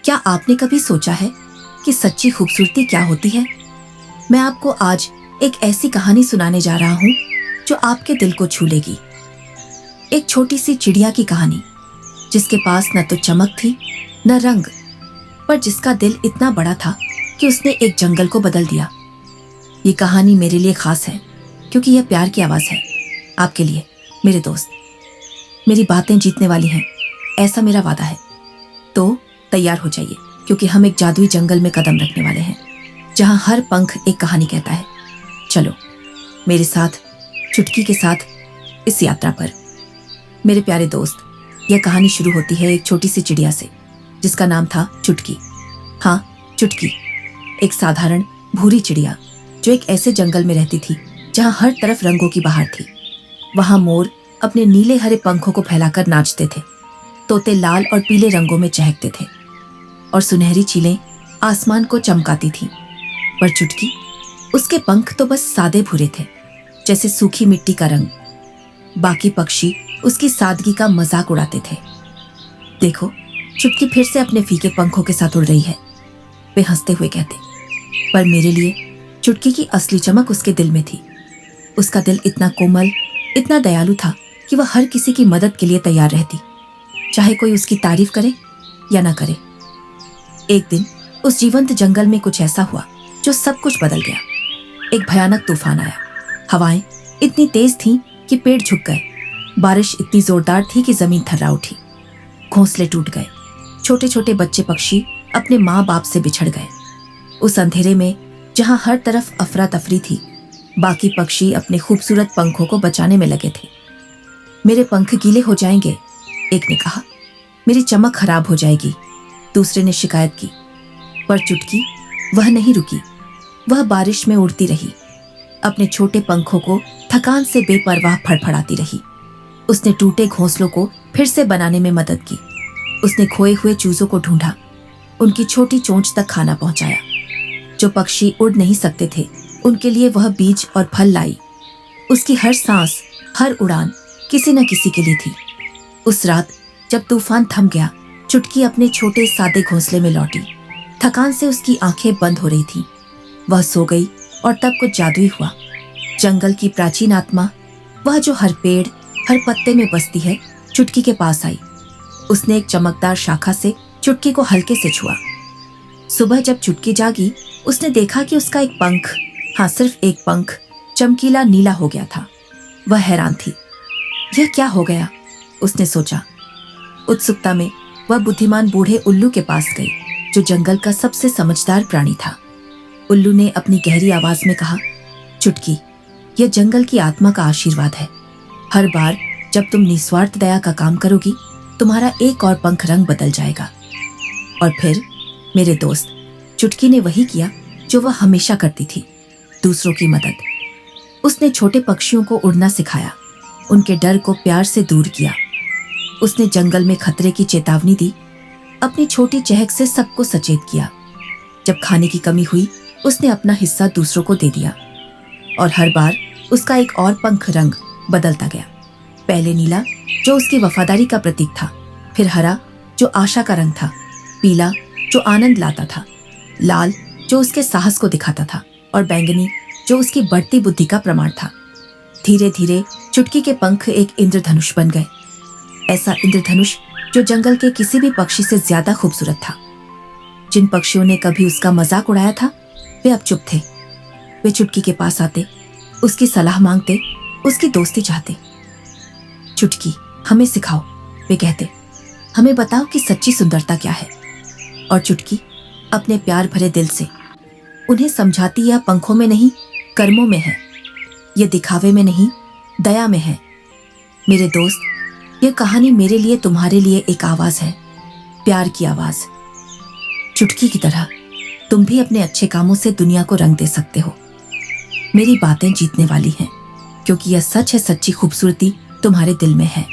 क्या आपने कभी सोचा है कि सच्ची खूबसूरती क्या होती है? मैं आपको आज एक ऐसी कहानी सुनाने जा रहा हूँ जो आपके दिल को छू लेगी। एक छोटी सी चिड़िया की कहानी, जिसके पास न तो चमक थी न रंग, पर जिसका दिल इतना बड़ा था कि उसने एक जंगल को बदल दिया। ये कहानी मेरे लिए खास है क्योंकि यह प्यार की आवाज़ है। आपके लिए मेरे दोस्त। मेरी बातें जीतने वाली हैं, ऐसा मेरा वादा है। तो तैयार हो जाइए, क्योंकि हम एक जादुई जंगल में कदम रखने वाले हैं, जहां हर पंख एक कहानी कहता है। चलो मेरे साथ, चुटकी के साथ इस यात्रा पर। मेरे प्यारे दोस्त, यह कहानी शुरू होती है एक छोटी सी चिड़िया से, जिसका नाम था चुटकी। हाँ, चुटकी, एक साधारण भूरी चिड़िया जो एक ऐसे जंगल में रहती थी जहां हर तरफ रंगों की बहार थी। वहां मोर अपने नीले हरे पंखों को फैलाकर नाचते थे, तोते लाल और पीले रंगों में चहकते थे, और सुनहरी चीलें आसमान को चमकाती थीं। पर चुटकी, उसके पंख तो बस सादे भूरे थे, जैसे सूखी मिट्टी का रंग। बाकी पक्षी उसकी सादगी का मजाक उड़ाते थे। देखो, चुटकी फिर से अपने फीके पंखों के साथ उड़ रही है, वे हंसते हुए कहते। पर मेरे लिए चुटकी की असली चमक उसके दिल में थी। उसका दिल इतना कोमल, इतना दयालु था कि वह हर किसी की मदद के लिए तैयार रहती, चाहे कोई उसकी तारीफ करे या ना करे। एक दिन उस जीवंत जंगल में कुछ ऐसा हुआ जो सब कुछ बदल गया। एक भयानक तूफान आया। हवाएं इतनी तेज थीं कि पेड़ झुक गए। बारिश इतनी जोरदार थी कि जमीन थर्रा उठी। घोंसले टूट गए। छोटे छोटे बच्चे पक्षी अपने माँ बाप से बिछड़ गए। उस अंधेरे में जहां हर तरफ अफरा तफरी थी, बाकी पक्षी अपने खूबसूरत पंखों को बचाने में लगे थे। मेरे पंख गीले हो जाएंगे, एक ने कहा। मेरी चमक खराब हो जाएगी, दूसरे ने शिकायत की। पर चुटकी, वह नहीं रुकी। वह बारिश में उड़ती रही, अपने छोटे पंखों को थकान से बेपरवाह फड़फड़ाती रही। उसने टूटे घोंसलों को फिर से बनाने में मदद की। उसने खोए हुए चूजों को ढूंढा, उनकी छोटी चोंच तक खाना पहुंचाया। जो पक्षी उड़ नहीं सकते थे, उनके लिए वह बीज और फल लाई। उसकी हर सांस, हर उड़ान किसी न किसी के लिए थी। उस रात जब तूफान थम गया, चुटकी अपने छोटे सादे घोंसले में लौटी। थकान से उसकी आंखें बंद हो रही थीं। वह सो गई और तब कुछ जादुई हुआ। जंगल की प्राचीन आत्मा, वह जो हर पेड़, हर पत्ते में बसती है, चुटकी के पास आई। उसने एक चमकदार शाखा से चुटकी को हल्के से छुआ। सुबह जब चुटकी जागी, उसने देखा कि उसका एक पंख, हाँ सिर्फ एक पंख, चमकीला नीला हो गया था। वह हैरान थी। यह क्या हो गया, उसने सोचा। उत्सुकता में वह बुद्धिमान बूढ़े उल्लू के पास गई, जो जंगल का सबसे समझदार प्राणी था। उल्लू ने अपनी गहरी आवाज में कहा, चुटकी, यह जंगल की आत्मा का आशीर्वाद है। हर बार जब तुम निस्वार्थ दया का काम करोगी, तुम्हारा एक और पंख रंग बदल जाएगा। और फिर मेरे दोस्त, चुटकी ने वही किया जो वह हमेशा करती थी, दूसरों की मदद। उसने छोटे पक्षियों को उड़ना सिखाया, उनके डर को प्यार से दूर किया। उसने जंगल में खतरे की चेतावनी दी, अपनी छोटी चहक से सबको सचेत किया। जब खाने की कमी हुई, उसने अपना हिस्सा दूसरों को दे दिया। और हर बार उसका एक और पंख रंग बदलता गया। पहले नीला, जो उसकी वफादारी का प्रतीक था, फिर हरा, जो आशा का रंग था, पीला, जो आनंद लाता था, लाल, जो उसके साहस को दिखाता था, और बैंगनी, जो उसकी बढ़ती बुद्धि का प्रमाण था। धीरे धीरे चुटकी के पंख एक इंद्रधनुष बन गए। ऐसा इंद्रधनुष जो जंगल के किसी भी पक्षी से ज्यादा खूबसूरत था। जिन पक्षियों ने कभी उसका मजाक उड़ाया था, वे अब चुप थे। वे चुटकी के पास आते, उसकी सलाह मांगते, उसकी दोस्ती चाहते। चुटकी, हमें सिखाओ, वे कहते। हमें बताओ कि सच्ची सुंदरता क्या है। और चुटकी अपने प्यार भरे दिल से उन्हें समझाती, यह पंखों में नहीं, कर्मों में है। यह दिखावे में नहीं, दया में है। मेरे दोस्त, यह कहानी मेरे लिए, तुम्हारे लिए एक आवाज है, प्यार की आवाज। चुटकी की तरह तुम भी अपने अच्छे कामों से दुनिया को रंग दे सकते हो। मेरी बातें जीतने वाली हैं, क्योंकि यह सच है, सच्ची खूबसूरती तुम्हारे दिल में है।